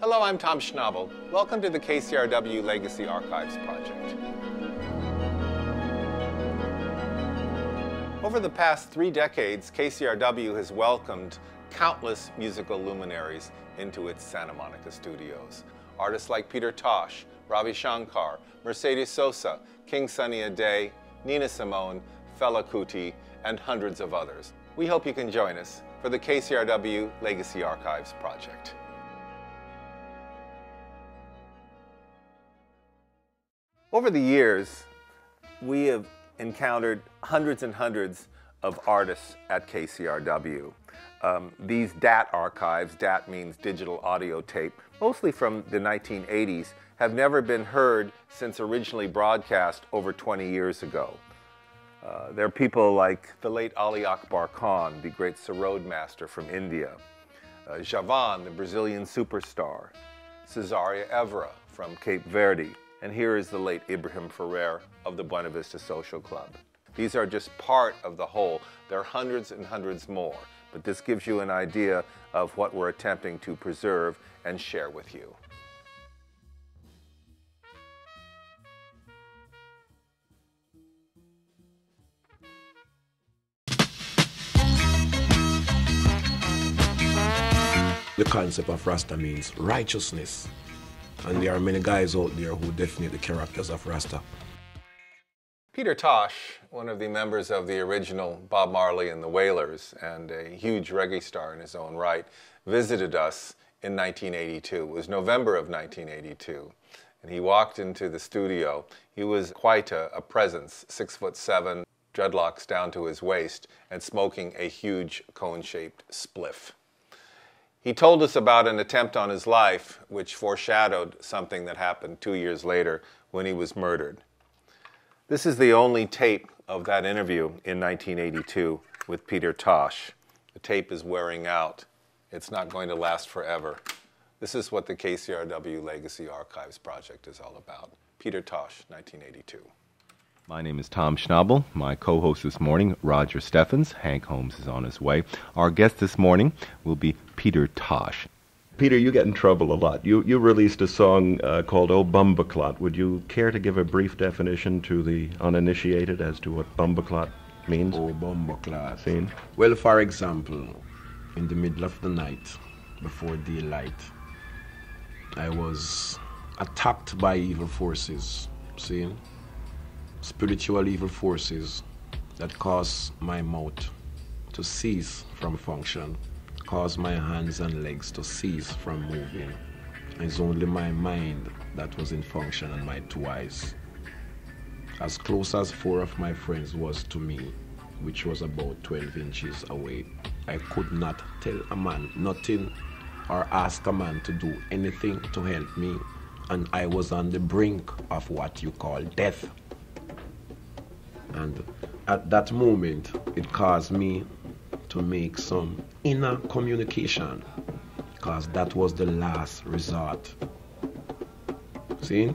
Hello, I'm Tom Schnabel. Welcome to the KCRW Legacy Archives Project. Over the past 3 decades, KCRW has welcomed countless musical luminaries into its Santa Monica studios. Artists like Peter Tosh, Ravi Shankar, Mercedes Sosa, King Sunny Ade, Nina Simone, Fela Kuti, and hundreds of others. We hope you can join us for the KCRW Legacy Archives Project. Over the years, we have encountered hundreds and hundreds of artists at KCRW. These DAT archives, DAT means digital audio tape, mostly from the 1980s, have never been heard since originally broadcast over 20 years ago. There are people like the late Ali Akbar Khan, the great sarod master from India, Javan, the Brazilian superstar, Cesaria Evra from Cape Verde, and here is the late Ibrahim Ferrer of the Buena Vista Social Club. These are just part of the whole. There are hundreds and hundreds more, but this gives you an idea of what we're attempting to preserve and share with you. The concept of Rasta means righteousness. And there are many guys out there who definitely the characters of Rasta. Peter Tosh, one of the members of the original Bob Marley and the Wailers, and a huge reggae star in his own right, visited us in 1982. It was November of 1982. And he walked into the studio. He was quite a presence, 6'7", dreadlocks down to his waist, and smoking a huge cone-shaped spliff. He told us about an attempt on his life which foreshadowed something that happened 2 years later when he was murdered. This is the only tape of that interview in 1982 with Peter Tosh. The tape is wearing out. It's not going to last forever. This is what the KCRW Legacy Archives Project is all about. Peter Tosh, 1982. My name is Tom Schnabel. My co-host this morning, Roger Steffens. Hank Holmes is on his way. Our guest this morning will be Peter Tosh. Peter, you get in trouble a lot. You released a song called Oh Bumbaclot. Would you care to give a brief definition to the uninitiated as to what Bumbaclot means? Oh, Bumbaclot. Scene? Well, for example, in the middle of the night, before daylight, I was attacked by evil forces. See? Spiritual evil forces that cause my mouth to cease from function, cause my hands and legs to cease from moving. It's only my mind that was in function and my 2 eyes. As close as 4 of my friends was to me, which was about 12 inches away, I could not tell a man nothing or ask a man to do anything to help me, and I was on the brink of what you call death. And at that moment, it caused me to make some inner communication, because that was the last resort. See?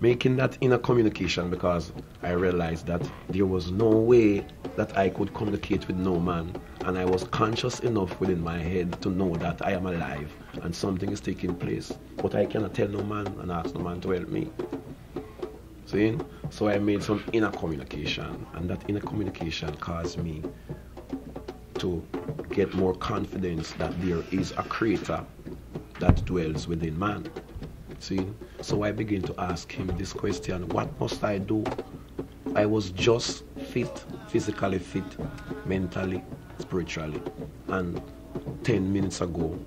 Making that inner communication, because I realized that there was no way that I could communicate with no man, and I was conscious enough within my head to know that I am alive and something is taking place, but I cannot tell no man and ask no man to help me. See? So I made some inner communication, and that inner communication caused me to get more confidence that there is a creator that dwells within man. See? So I began to ask him this question: what must I do? I was just fit, physically fit, mentally, spiritually. And 10 minutes ago,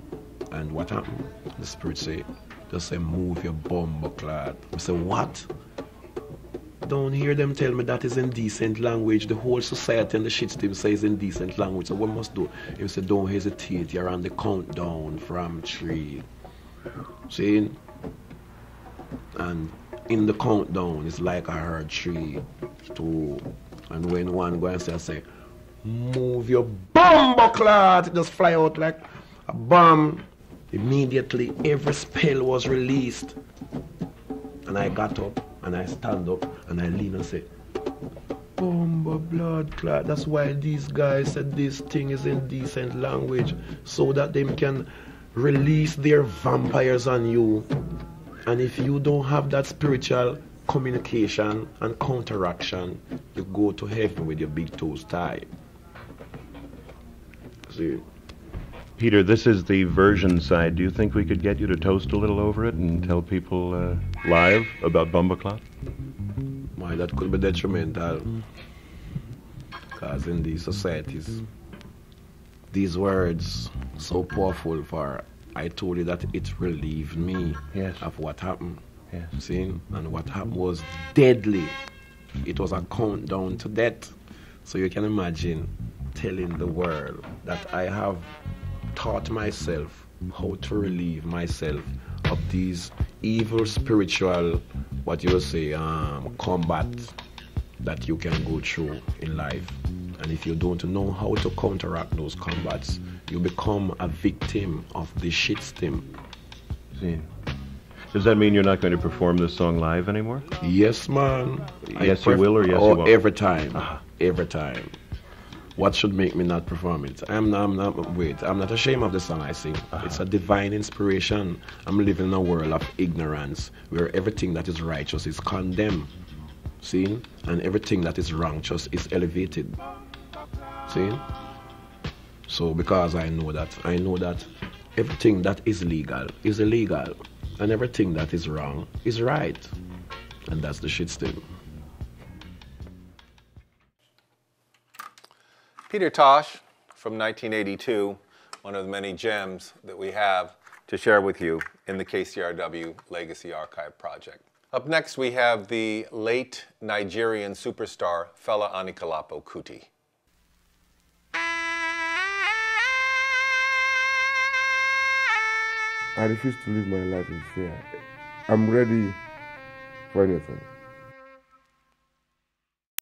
and what happened? The spirit said, just say, move your bumbaclot. I said, what? Don't hear them tell me that is indecent language. The whole society and the shit team says indecent language. So what must do? He said, don't hesitate. You're on the countdown from 3. See? And in the countdown, it's like I heard 3, 2, and when one goes and say, move your bumbaclot, it just fly out like a bomb. Immediately, every spell was released. And I got up. And I stand up and I lean and say, Bumba blood clot. That's why these guys said this thing is indecent language, so that they can release their vampires on you. And if you don't have that spiritual communication and counteraction, you go to heaven with your big toes tied. See? Peter, this is the version side. Do you think we could get you to toast a little over it and tell people live about Bumbleclot? Why, that could be detrimental. Because in these societies, these words so powerful for, I told you that it relieved me of what happened. Yes. See? And what happened was deadly. It was a countdown to death. So you can imagine telling the world that I have taught myself how to relieve myself of these evil spiritual, what you would say, combat that you can go through in life. And if you don't know how to counteract those combats, you become a victim of the shit stem. See. Does that mean you're not going to perform this song live anymore? Yes, man. Yes, you will, or yes, you won't? Every time. Every time. What should make me not perform it? I'm not ashamed of the song I sing. It's a divine inspiration. I'm living in a world of ignorance where everything that is righteous is condemned. See? And everything that is wrongous is elevated. See? So because I know that everything that is legal is illegal. And everything that is wrong is right. And that's the shit stem. Peter Tosh from 1982, one of the many gems that we have to share with you in the KCRW Legacy Archive Project. Up next, we have the late Nigerian superstar Fela Anikulapo Kuti. I refuse to live my life in fear. I'm ready for anything.